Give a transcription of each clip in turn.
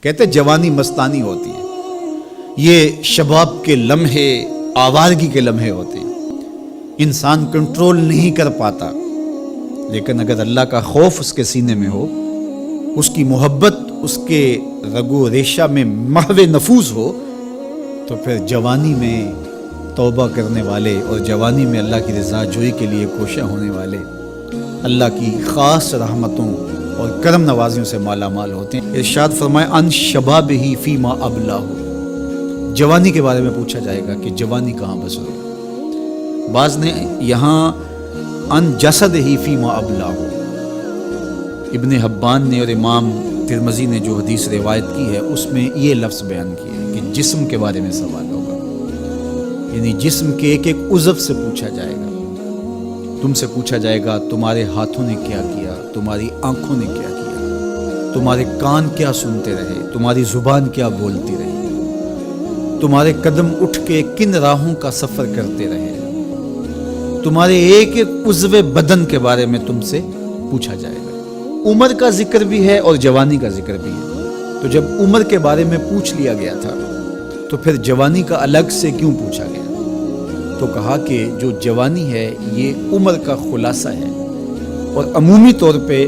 کہتے جوانی مستانی ہوتی ہے، یہ شباب کے لمحے آوارگی کے لمحے ہوتے ہیں، انسان کنٹرول نہیں کر پاتا، لیکن اگر اللہ کا خوف اس کے سینے میں ہو، اس کی محبت اس کے رگو ریشہ میں محو نفوذ ہو، تو پھر جوانی میں توبہ کرنے والے اور جوانی میں اللہ کی رضا جوئی کے لیے کوشاں ہونے والے اللہ کی خاص رحمتوں اور کرم نوازیوں سے مالا مال ہوتے ہیں۔ ارشاد فرمائے ان شبابہ فیما ابلاہ، جوانی کے بارے میں پوچھا جائے گا کہ جوانی کہاں بسر ہوئی۔ بعض نے یہاں ان جسدہ فیما ابلاہ، ابن حبان نے اور امام ترمذی نے جو حدیث روایت کی ہے اس میں یہ لفظ بیان کیا ہے کہ جسم کے بارے میں سوال ہوگا، یعنی جسم کے ایک ایک عضو سے پوچھا جائے گا۔ تم سے پوچھا جائے گا تمہارے ہاتھوں نے کیا کیا، تمہاری آنکھوں نے کیا کیا، تمہارے کان کیا سنتے رہے، تمہاری زبان کیا بولتی رہی، تمہارے قدم اٹھ کے کن راہوں کا سفر کرتے رہے، تمہارے ایک ایک عضو بدن کے بارے میں تم سے پوچھا جائے گا۔ عمر کا ذکر بھی ہے اور جوانی کا ذکر بھی ہے، تو جب عمر کے بارے میں پوچھ لیا گیا تھا تو پھر جوانی کا الگ سے کیوں پوچھا گیا؟ تو کہا کہ جو جوانی ہے یہ عمر کا خلاصہ ہے، اور عمومی طور پہ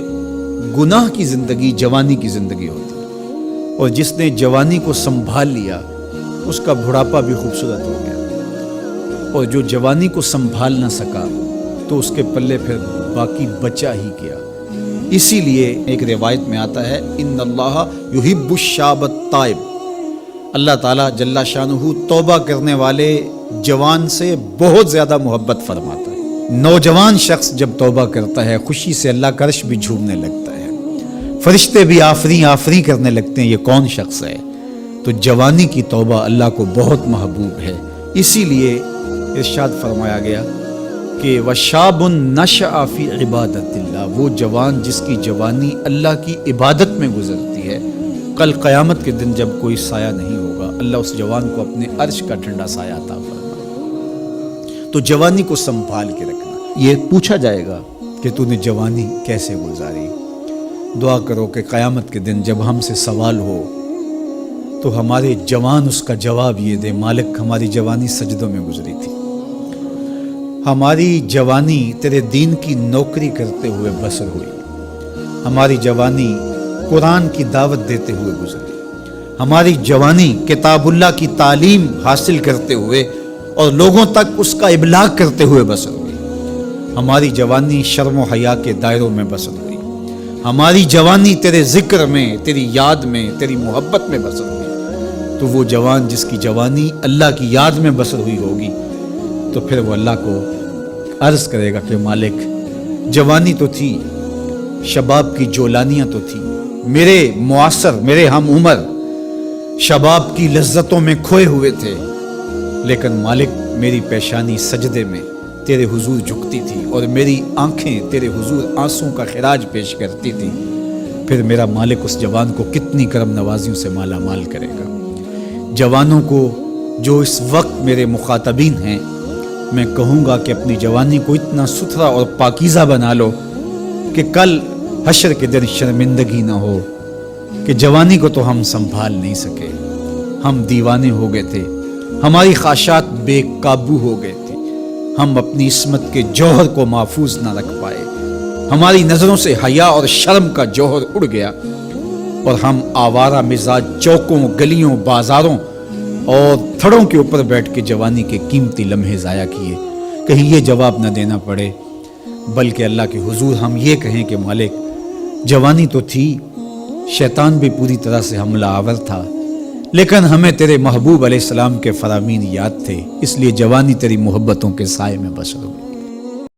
گناہ کی زندگی جوانی کی زندگی ہوتی ہے، اور جس نے جوانی کو سنبھال لیا اس کا بڑھاپا بھی خوبصورت ہو گیا، اور جو جوانی کو سنبھال نہ سکا تو اس کے پلے پھر باقی بچا ہی کیا۔ اسی لیے ایک روایت میں آتا ہے ان اللہ یحب الشاب التائب، اللہ تعالیٰ جل شانہ توبہ کرنے والے جوان سے بہت زیادہ محبت فرماتا ہے۔ نوجوان شخص جب توبہ کرتا ہے خوشی سے اللہ کا عرش بھی جھومنے لگتا ہے، فرشتے بھی آفریں آفریں کرنے لگتے ہیں، یہ کون شخص ہے؟ تو جوانی کی توبہ اللہ کو بہت محبوب ہے۔ اسی لیے ارشاد فرمایا گیا کہ وَشَابٌ نَشَأَ فِي عِبَادَةِ اللَّهِ، وہ جوان جس کی جوانی اللہ کی عبادت میں گزرتی ہے، کل قیامت کے دن جب کوئی سایہ نہیں ہوگا اللہ اس جوان کو اپنے عرش کا ٹھنڈا سایہ عطا فرمائے۔ تو جوانی کو سنبھال کے رکھنا، یہ پوچھا جائے گا کہ تو نے جوانی کیسے گزاری۔ دعا کرو کہ قیامت کے دن جب ہم سے سوال ہو تو ہمارے جوان اس کا جواب یہ دے مالک ہماری جوانی سجدوں میں گزری تھی، ہماری جوانی تیرے دین کی نوکری کرتے ہوئے بسر ہوئی، ہماری جوانی قرآن کی دعوت دیتے ہوئے گزری، ہماری جوانی کتاب اللہ کی تعلیم حاصل کرتے ہوئے اور لوگوں تک اس کا ابلاغ کرتے ہوئے بسر ہوئی، ہماری جوانی شرم و حیا کے دائروں میں بسر ہوئی، ہماری جوانی تیرے ذکر میں، تیری یاد میں، تیری محبت میں بسر ہوئی۔ تو وہ جوان جس کی جوانی اللہ کی یاد میں بسر ہوئی ہوگی تو پھر وہ اللہ کو عرض کرے گا کہ مالک جوانی تو تھی، شباب کی جولانیاں تو تھی، میرے معاصر میرے ہم عمر شباب کی لذتوں میں کھوئے ہوئے تھے، لیکن مالک میری پیشانی سجدے میں تیرے حضور جھکتی تھی اور میری آنکھیں تیرے حضور آنسوں کا خراج پیش کرتی تھی، پھر میرا مالک اس جوان کو کتنی کرم نوازیوں سے مالا مال کرے گا۔ جوانوں کو جو اس وقت میرے مخاطبین ہیں میں کہوں گا کہ اپنی جوانی کو اتنا ستھرا اور پاکیزہ بنا لو کہ کل حشر کے دن شرمندگی نہ ہو کہ جوانی کو تو ہم سنبھال نہیں سکے، ہم دیوانے ہو گئے تھے، ہماری خواہشات بے قابو ہو گئے تھے، ہم اپنی عصمت کے جوہر کو محفوظ نہ رکھ پائے، ہماری نظروں سے حیا اور شرم کا جوہر اڑ گیا اور ہم آوارہ مزاج چوکوں گلیوں بازاروں اور تھڑوں کے اوپر بیٹھ کے جوانی کے قیمتی لمحے ضائع کیے۔ کہیں یہ جواب نہ دینا پڑے بلکہ اللہ کے حضور ہم یہ کہیں کہ مالک جوانی تو تھی، شیطان بھی پوری طرح سے حملہ آور تھا، لیکن ہمیں تیرے محبوب علیہ السلام کے فرامین یاد تھے، اس لیے جوانی تیری محبتوں کے سائے میں بسر ہوئی۔